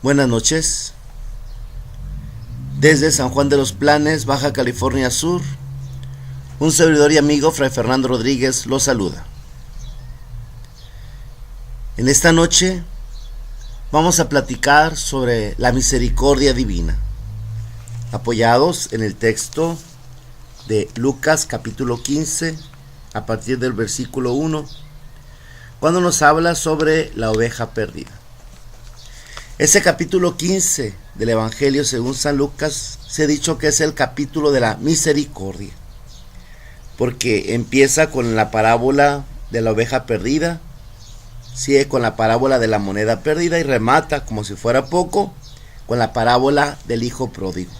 Buenas noches. Desde San Juan de los Planes, Baja California Sur, un servidor y amigo, Fray Fernando Rodríguez, los saluda. En esta noche vamos a platicar sobre la misericordia divina, apoyados en el texto de Lucas capítulo 15, a partir del versículo 1, cuando nos habla sobre la oveja perdida. Ese capítulo 15 del Evangelio según San Lucas se ha dicho que es el capítulo de la misericordia, porque empieza con la parábola de la oveja perdida, sigue con la parábola de la moneda perdida y remata, como si fuera poco, con la parábola del hijo pródigo.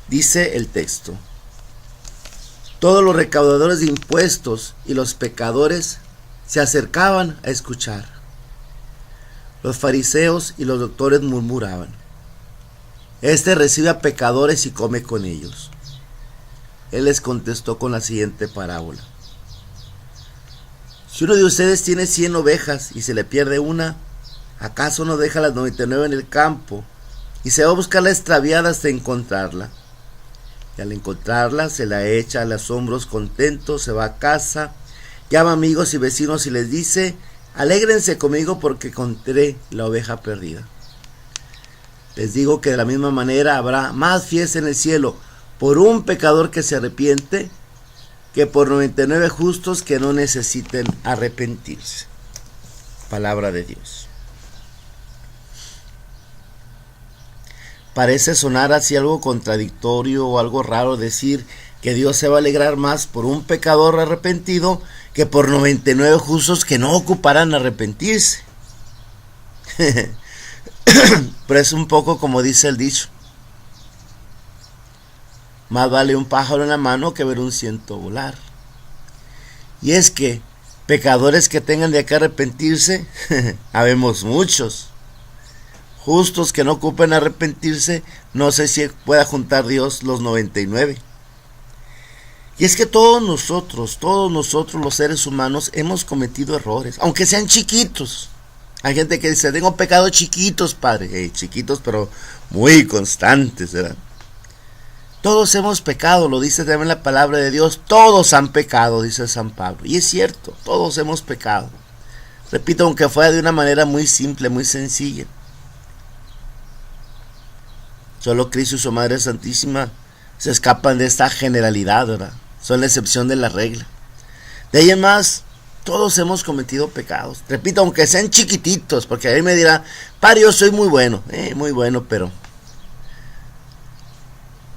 Dice el texto: todos los recaudadores de impuestos y los pecadores se acercaban a escuchar. Los fariseos y los doctores murmuraban: este recibe a pecadores y come con ellos. Él les contestó con la siguiente parábola: si uno de ustedes tiene 100 ovejas y se le pierde una, ¿acaso no deja las 99 en el campo y se va a buscar la extraviada hasta encontrarla? Y al encontrarla se la echa a los hombros contento, se va a casa, llama amigos y vecinos y les dice: alégrense conmigo porque encontré la oveja perdida. Les digo que de la misma manera habrá más fiesta en el cielo por un pecador que se arrepiente que por 99 justos que no necesiten arrepentirse. Palabra de Dios. Parece sonar así algo contradictorio o algo raro decir que Dios se va a alegrar más por un pecador arrepentido que por 99 justos que no ocuparán arrepentirse. Pero es un poco como dice el dicho: más vale un pájaro en la mano que ver un ciento volar. Y es que pecadores que tengan de qué arrepentirse, habemos muchos. Justos que no ocupen arrepentirse, no sé si pueda juntar Dios los 99. Y es que todos nosotros los seres humanos hemos cometido errores, aunque sean chiquitos. Hay gente que dice: tengo pecados chiquitos, padre. Chiquitos pero muy constantes, ¿verdad? Todos hemos pecado, lo dice también la palabra de Dios. Todos han pecado, dice San Pablo. Y es cierto, todos hemos pecado. Repito, aunque fuera de una manera muy simple, muy sencilla. Solo Cristo y su Madre Santísima se escapan de esta generalidad, ¿verdad? Son la excepción de la regla. De ahí en más, todos hemos cometido pecados. Repito, aunque sean chiquititos, porque ahí me dirá: padre, yo soy muy bueno, pero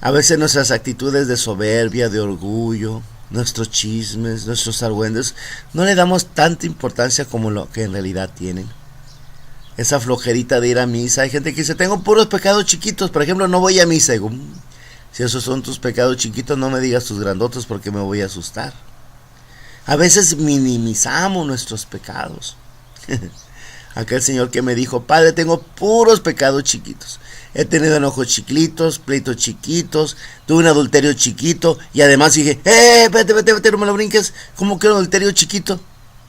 a veces nuestras actitudes de soberbia, de orgullo, nuestros chismes, nuestros argüendes, no le damos tanta importancia como lo que en realidad tienen. Esa flojerita de ir a misa. Hay gente que dice: tengo puros pecados chiquitos, por ejemplo, no voy a misa. Digo: si esos son tus pecados chiquitos, no me digas tus grandotes porque me voy a asustar. A veces minimizamos nuestros pecados. Aquel señor que me dijo: padre, tengo puros pecados chiquitos. He tenido enojos chiquitos, pleitos chiquitos, tuve un adulterio chiquito y además dije: vete, no me lo brinques. ¿Cómo que un adulterio chiquito?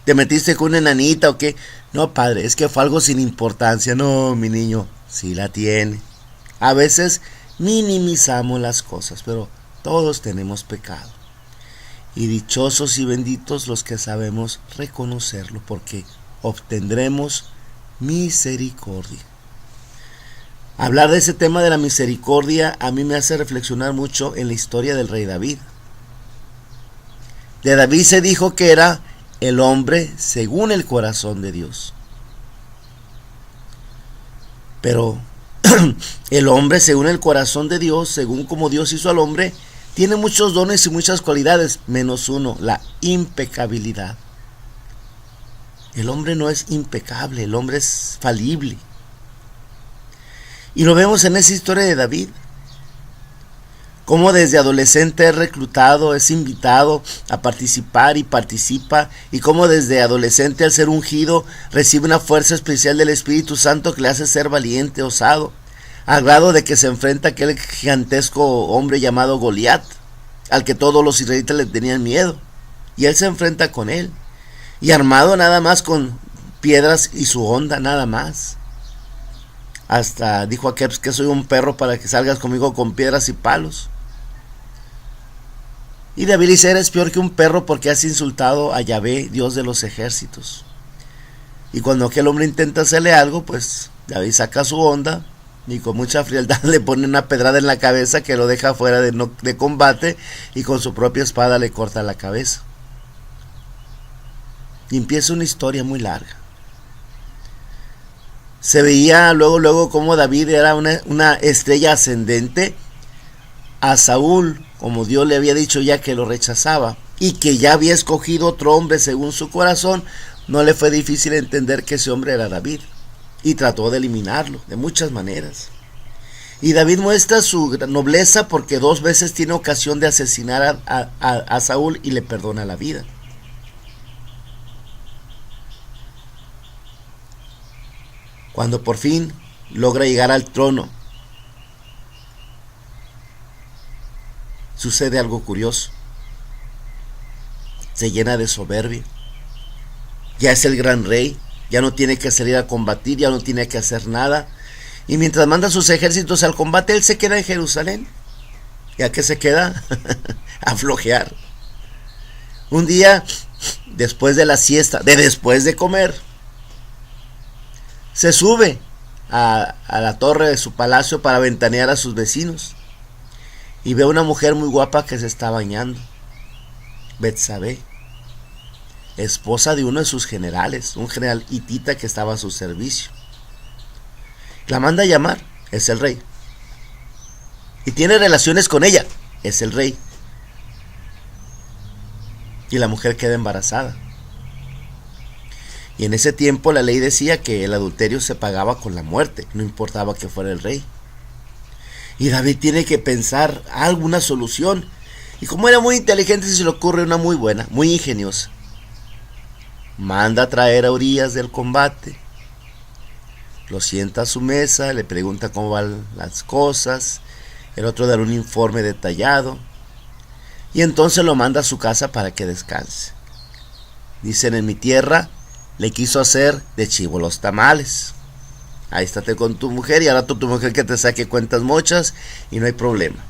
¿Te metiste con una enanita o qué? No, padre, es que fue algo sin importancia. No, mi niño, sí la tiene. A veces minimizamos las cosas, pero todos tenemos pecado. Y dichosos y benditos los que sabemos reconocerlo, porque obtendremos misericordia. Hablar de ese tema de la misericordia a mí me hace reflexionar mucho en la historia del rey David. De David se dijo que era el hombre según el corazón de Dios. Pero el hombre según el corazón de Dios, según como Dios hizo al hombre, tiene muchos dones y muchas cualidades, menos uno: la impecabilidad. El hombre no es impecable, el hombre es falible. Y lo vemos en esa historia de David. Cómo desde adolescente es reclutado, es invitado a participar y participa, y cómo desde adolescente al ser ungido recibe una fuerza especial del Espíritu Santo que le hace ser valiente, osado, al grado de que se enfrenta a aquel gigantesco hombre llamado Goliat, al que todos los israelitas le tenían miedo, y él se enfrenta con él, y armado nada más con piedras y su honda nada más. Hasta dijo aquel que soy un perro para que salgas conmigo con piedras y palos. Y David dice, eres peor que un perro porque has insultado a Yahvé, Dios de los ejércitos. Y cuando aquel hombre intenta hacerle algo, pues David saca su honda y con mucha frialdad le pone una pedrada en la cabeza que lo deja fuera de combate, y con su propia espada le corta la cabeza. Y empieza una historia muy larga. Se veía luego como David era una estrella ascendente. A Saúl, como Dios le había dicho ya que lo rechazaba y que ya había escogido otro hombre según su corazón, no le fue difícil entender que ese hombre era David, y trató de eliminarlo de muchas maneras. Y David muestra su nobleza porque 2 veces tiene ocasión de asesinar a Saúl y le perdona la vida. Cuando por fin logra llegar al trono, sucede algo curioso. Se llena de soberbia. Ya es el gran rey, ya no tiene que salir a combatir, ya no tiene que hacer nada. Y mientras manda sus ejércitos al combate, él se queda en Jerusalén. ¿Y a qué se queda? A flojear. Un día, después de la siesta, después de comer, se sube a la torre de su palacio para ventanear a sus vecinos. Y ve a una mujer muy guapa que se está bañando. Betsabé, esposa de uno de sus generales, un general hitita que estaba a su servicio. La manda a llamar, es el rey. Y tiene relaciones con ella, es el rey. Y la mujer queda embarazada. Y en ese tiempo la ley decía que el adulterio se pagaba con la muerte, no importaba que fuera el rey. Y David tiene que pensar alguna solución. Y como era muy inteligente, se le ocurre una muy buena, muy ingeniosa. Manda a traer a Urías del combate. Lo sienta a su mesa, le pregunta cómo van las cosas. El otro da un informe detallado. Y entonces lo manda a su casa para que descanse. Dicen, en mi tierra le quiso hacer de chivo los tamales. Ahí estate con tu mujer y ahora tu mujer que te saque cuentas mochas y no hay problema.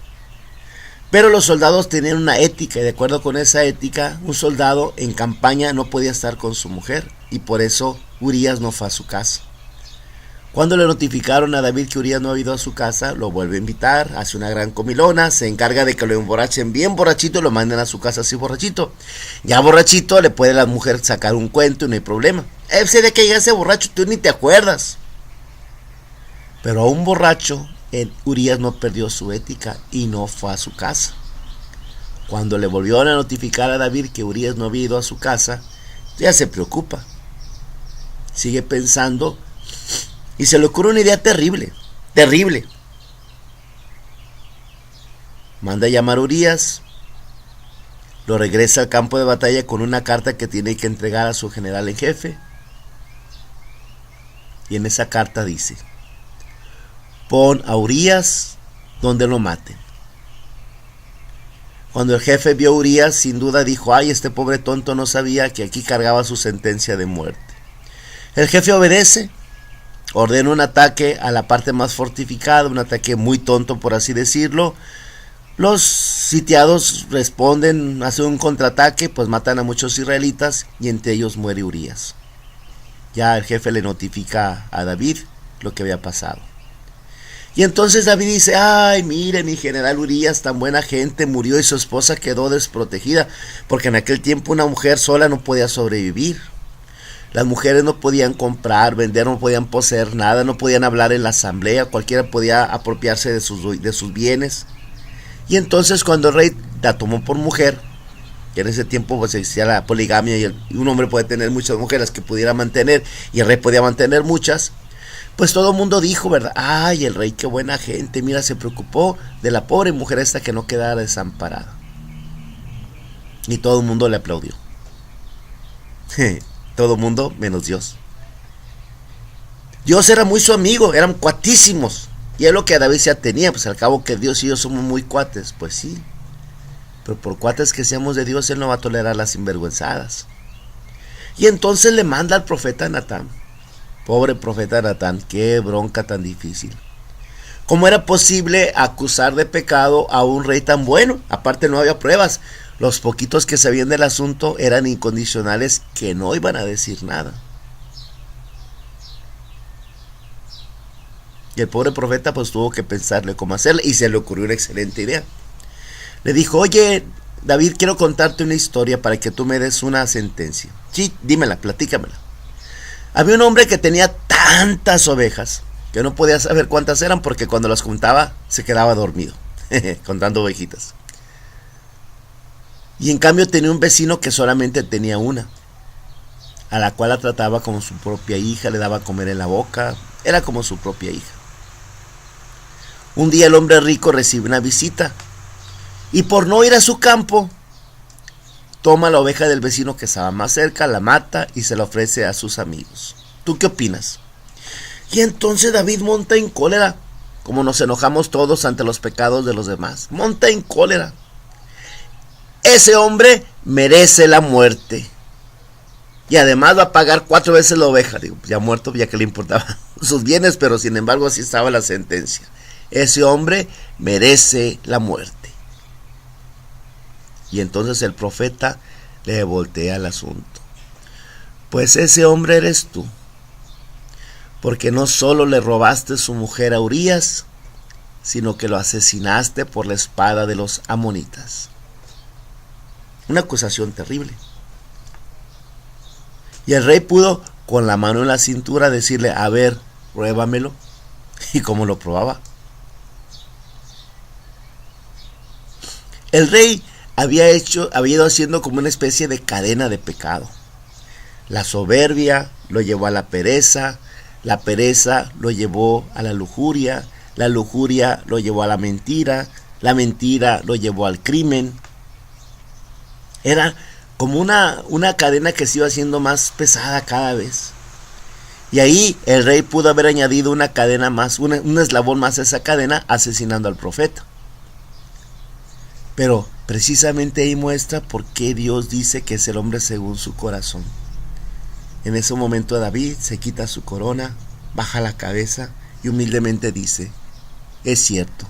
Pero los soldados tenían una ética, y de acuerdo con esa ética, un soldado en campaña no podía estar con su mujer, y por eso Urías no fue a su casa. Cuando le notificaron a David que Urías no había ido a su casa, lo vuelve a invitar, hace una gran comilona, se encarga de que lo emborrachen bien borrachito y lo manden a su casa así borrachito. Ya borrachito le puede la mujer sacar un cuento y no hay problema. Sé de que llegaste borracho, tú ni te acuerdas. Pero a un borracho, Urías no perdió su ética y no fue a su casa. Cuando le volvió a notificar a David que Urías no había ido a su casa, ya se preocupa. Sigue pensando y se le ocurre una idea terrible. Manda a llamar a Urías, lo regresa al campo de batalla con una carta que tiene que entregar a su general en jefe. Y en esa carta dice: pon a Urías donde lo maten. Cuando el jefe vio a Urías, sin duda dijo: ay, este pobre tonto no sabía que aquí cargaba su sentencia de muerte. El jefe obedece, ordena un ataque a la parte más fortificada, un ataque muy tonto por así decirlo. Los sitiados responden, hacen un contraataque, pues matan a muchos israelitas y entre ellos muere Urías. Ya el jefe le notifica a David lo que había pasado. Y entonces David dice: ay, mire, mi general Urías, tan buena gente, murió y su esposa quedó desprotegida, porque en aquel tiempo una mujer sola no podía sobrevivir. Las mujeres no podían comprar, vender, no podían poseer nada, no podían hablar en la asamblea, cualquiera podía apropiarse de sus bienes. Y entonces cuando el rey la tomó por mujer, que en ese tiempo pues existía la poligamia y un hombre puede tener muchas mujeres que pudiera mantener y el rey podía mantener muchas, pues todo el mundo dijo, ¿verdad? Ay, el rey, qué buena gente, mira, se preocupó de la pobre mujer esta que no quedara desamparada. Y todo el mundo le aplaudió. Todo el mundo menos Dios. Dios era muy su amigo, eran cuatísimos. Y es lo que David se atenía, pues al cabo que Dios y yo somos muy cuates, pues sí. Pero por cuates que seamos de Dios, Él no va a tolerar las sinvergüenzadas. Y entonces le manda al profeta Natán. Pobre profeta Natán, qué bronca tan difícil. ¿Cómo era posible acusar de pecado a un rey tan bueno? Aparte no había pruebas. Los poquitos que sabían del asunto eran incondicionales, que no iban a decir nada. Y el pobre profeta pues tuvo que pensarle cómo hacerle, y se le ocurrió una excelente idea. Le dijo: oye, David, quiero contarte una historia para que tú me des una sentencia. Sí, dímela, platícamela. Había un hombre que tenía tantas ovejas que no podía saber cuántas eran, porque cuando las contaba se quedaba dormido contando ovejitas. Y en cambio tenía un vecino que solamente tenía una, a la cual la trataba como su propia hija, le daba a comer en la boca, era como su propia hija. Un día el hombre rico recibe una visita y por no ir a su campo, toma la oveja del vecino que estaba más cerca, la mata y se la ofrece a sus amigos. ¿Tú qué opinas? Y entonces David monta en cólera, como nos enojamos todos ante los pecados de los demás. Monta en cólera. Ese hombre merece la muerte. Y además va a pagar 4 veces la oveja. Digo, ya muerto, ya que le importaban sus bienes, pero sin embargo así estaba la sentencia. Ese hombre merece la muerte. Y entonces el profeta le voltea el asunto. Pues ese hombre eres tú, porque no solo le robaste su mujer a Urías, sino que lo asesinaste por la espada de los amonitas. Una acusación terrible. Y el rey pudo, con la mano en la cintura, decirle: a ver, pruébamelo. ¿Y cómo lo probaba? El rey había ido haciendo como una especie de cadena de pecado. La soberbia lo llevó a la pereza lo llevó a la lujuria lo llevó a la mentira lo llevó al crimen. Era como una cadena que se iba haciendo más pesada cada vez. Y ahí el rey pudo haber añadido una cadena más, un eslabón más a esa cadena, asesinando al profeta. Pero precisamente ahí muestra por qué Dios dice que es el hombre según su corazón. En ese momento David se quita su corona, baja la cabeza y humildemente dice: es cierto,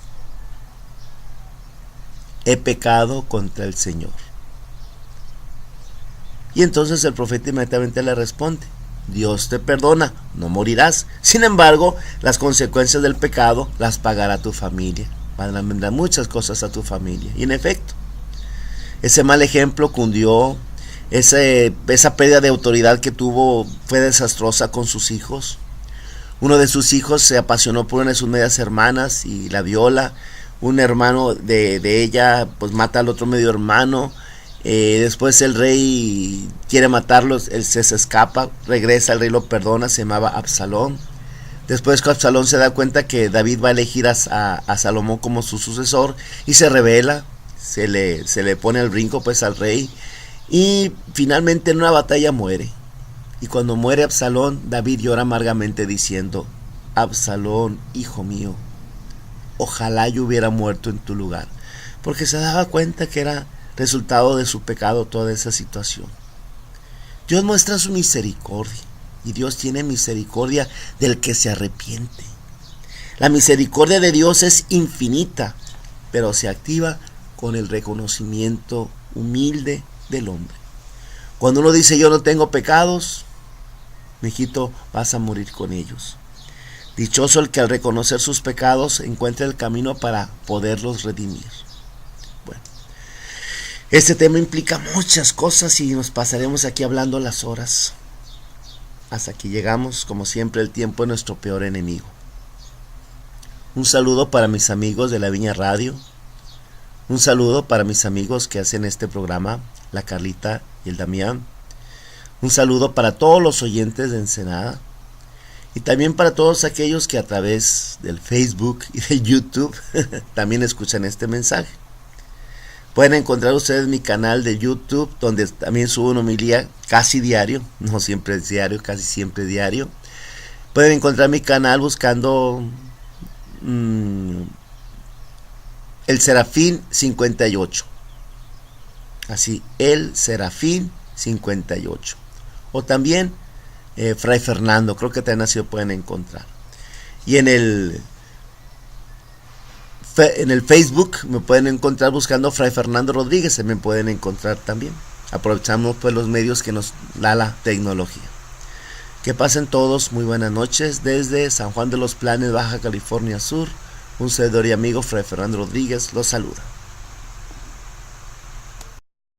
he pecado contra el Señor. Y entonces el profeta inmediatamente le responde: Dios te perdona, no morirás. Sin embargo, las consecuencias del pecado las pagará tu familia. Vendrán muchas cosas a tu familia. Y en efecto, ese mal ejemplo cundió, esa pérdida de autoridad que tuvo fue desastrosa con sus hijos. Uno de sus hijos se apasionó por una de sus medias hermanas y la viola. Un hermano de ella pues mata al otro medio hermano. Después el rey quiere matarlos, él se escapa, regresa, el rey lo perdona, se llamaba Absalón. Después que Absalón se da cuenta que David va a elegir a Salomón como su sucesor y se rebela, se le pone al brinco pues al rey y finalmente en una batalla muere. Y cuando muere Absalón, David llora amargamente diciendo: Absalón, hijo mío, ojalá yo hubiera muerto en tu lugar, porque se daba cuenta que era resultado de su pecado toda esa situación. Dios muestra su misericordia y Dios tiene misericordia del que se arrepiente. La misericordia de Dios es infinita, pero se activa con el reconocimiento humilde del hombre. Cuando uno dice: yo no tengo pecados, mijito, vas a morir con ellos. Dichoso el que al reconocer sus pecados encuentre el camino para poderlos redimir. Bueno, este tema implica muchas cosas y nos pasaremos aquí hablando las horas. Hasta aquí llegamos, como siempre, el tiempo es nuestro peor enemigo. Un saludo para mis amigos de la Viña Radio. Un saludo para mis amigos que hacen este programa, la Carlita y el Damián. Un saludo para todos los oyentes de Ensenada. Y también para todos aquellos que a través del Facebook y de YouTube también escuchan este mensaje. Pueden encontrar ustedes mi canal de YouTube, donde también subo una homilía casi diario, no siempre es diario, casi siempre diario. Pueden encontrar mi canal buscando El Serafín 58. Así, El Serafín 58. o también Fray Fernando, creo que también así lo pueden encontrar. Y en el Facebook me pueden encontrar buscando Fray Fernando Rodríguez, se me pueden encontrar también. Aprovechamos pues los medios que nos da la tecnología. Que pasen todos muy buenas noches desde San Juan de los Planes, Baja California Sur. Un servidor y amigo Fray Fernando Rodríguez los saluda.